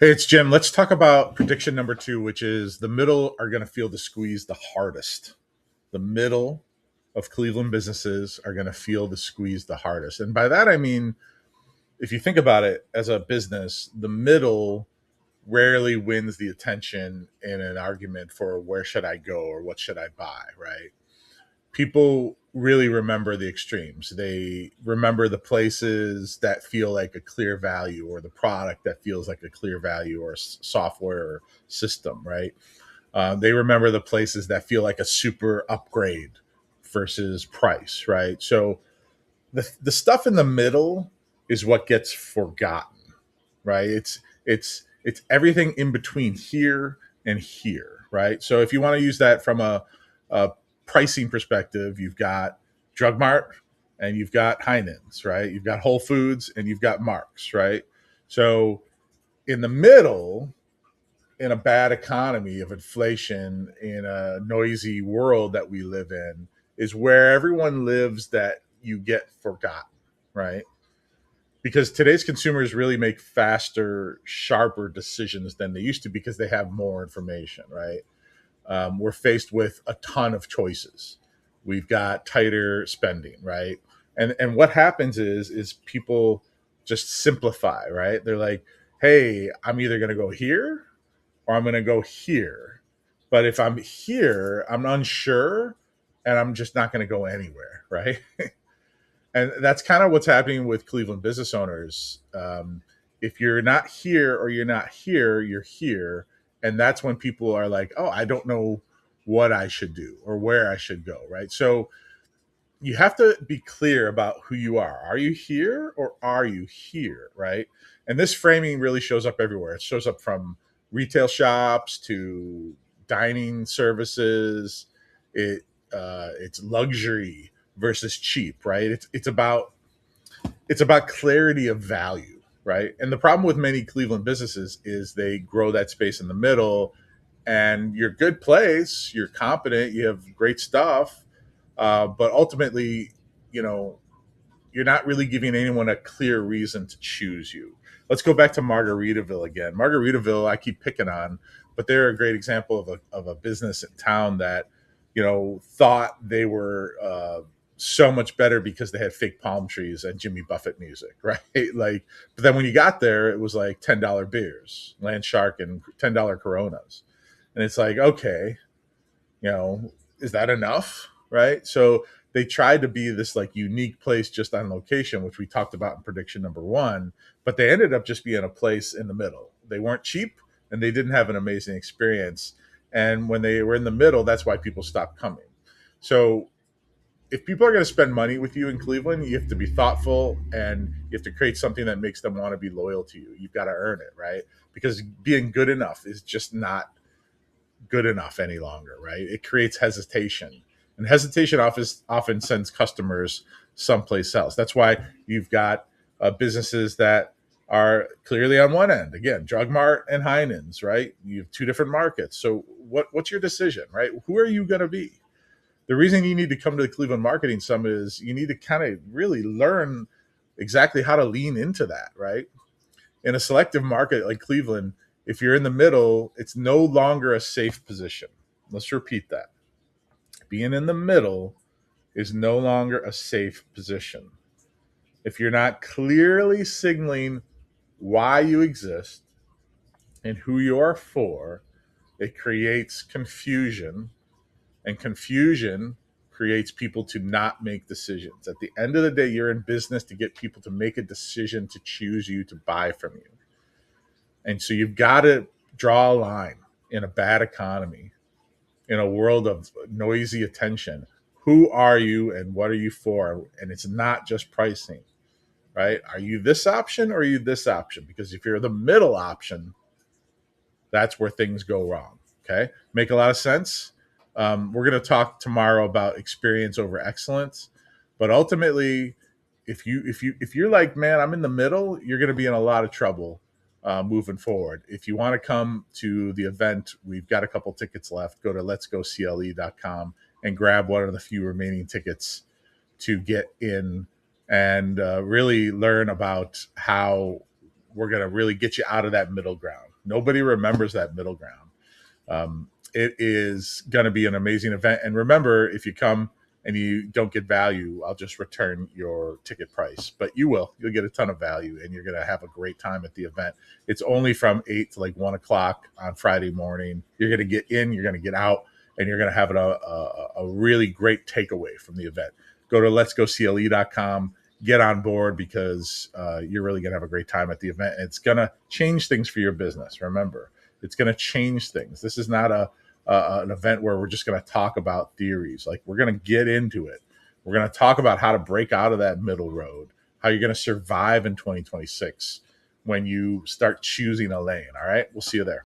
Hey, it's Jim. Let's talk about prediction number two, which is the middle are going to feel the squeeze the hardest. The middle of Cleveland businesses are going to feel the squeeze the hardest. And by that, I mean, if you think about it as a business, the middle rarely wins the attention in an argument for where should I go or what should I buy, right? People really remember the extremes. They remember the places that feel like a clear value or the product that feels like a clear value or software or system, right? They remember the places that feel like a super upgrade versus price, right? So the stuff in the middle is what gets forgotten, right? It's everything in between here and here, right? So if you want to use that from a pricing perspective, you've got Drug Mart and you've got Heinen's, right? You've got Whole Foods and you've got Marks, right? So in the middle, in a bad economy of inflation, in a noisy world that we live in, is where everyone lives that you get forgotten, right? Because today's consumers really make faster, sharper decisions than they used to because they have more information, right? We're faced with a ton of choices. We've got tighter spending, right? And what happens is people just simplify, right? They're like, hey, I'm either going to go here or I'm going to go here. But if I'm here, I'm unsure and I'm just not going to go anywhere, right? And that's kind of what's happening with Cleveland business owners. If you're not here or you're not here, you're here. And that's when people are like, oh, I don't know what I should do or where I should go, right? So you have to be clear about who you are. Are you here or are you here, right? And this framing really shows up everywhere. It shows up from retail shops to dining services. It's luxury versus cheap, right? It's about clarity of value, right? And the problem with many Cleveland businesses is they grow that space in the middle, and you're good place, you're competent, you have great stuff, but ultimately, you know, you're not really giving anyone a clear reason to choose you. Let's go back to Margaritaville again. Margaritaville, I keep picking on, but they're a great example of a business in town that, thought they were so much better because they had fake palm trees and Jimmy Buffett music, right? Like, but then when you got there, it was like $10 beers, Land Shark and $10 Coronas, and it's like, okay, you know, is that enough? Right. So they tried to be this like unique place just on location, which we talked about in prediction number one, but they ended up just being a place in the middle. They weren't cheap and they didn't have an amazing experience. And when they were in the middle, that's why people stopped coming. So if people are going to spend money with you in Cleveland, you have to be thoughtful and you have to create something that makes them want to be loyal to you. You've got to earn it, right? Because being good enough is just not good enough any longer, right? It creates hesitation, and hesitation often sends customers someplace else. That's why you've got businesses that are clearly on one end. Again, Drug Mart and Heinen's, right? You have two different markets. So what's your decision, right? Who are you going to be? The reason you need to come to the Cleveland Marketing Summit is you need to kind of really learn exactly how to lean into that, right? In a selective market like Cleveland, if you're in the middle, it's no longer a safe position. Let's repeat that. Being in the middle is no longer a safe position. If you're not clearly signaling why you exist and who you are for, it creates confusion, and confusion creates people to not make decisions. At the end of the day, you're in business to get people to make a decision to choose you, to buy from you. And so you've got to draw a line in a bad economy, in a world of noisy attention. Who are you and what are you for? And it's not just pricing, right? Are you this option or are you this option? Because if you're the middle option, that's where things go wrong. Okay. Make a lot of sense. We're going to talk tomorrow about experience over excellence, but ultimately, if you're like, man, I'm in the middle, you're going to be in a lot of trouble moving forward. If you want to come to the event, we've got a couple tickets left. Go to letsgocle.com and grab one of the few remaining tickets to get in and really learn about how we're going to really get you out of that middle ground. Nobody remembers that middle ground. It is going to be an amazing event. And remember, if you come and you don't get value, I'll just return your ticket price. But you will. You'll get a ton of value, and you're going to have a great time at the event. It's only from 8 to like 1 o'clock on Friday morning. You're going to get in, you're going to get out, and you're going to have a really great takeaway from the event. Go to letsgocle.com, get on board, because you're really going to have a great time at the event. And it's going to change things for your business. Remember, it's going to change things. This is not an event where we're just going to talk about theories. Like, we're going to get into it. We're going to talk about how to break out of that middle road, how you're going to survive in 2026 when you start choosing a lane. All right. We'll see you there.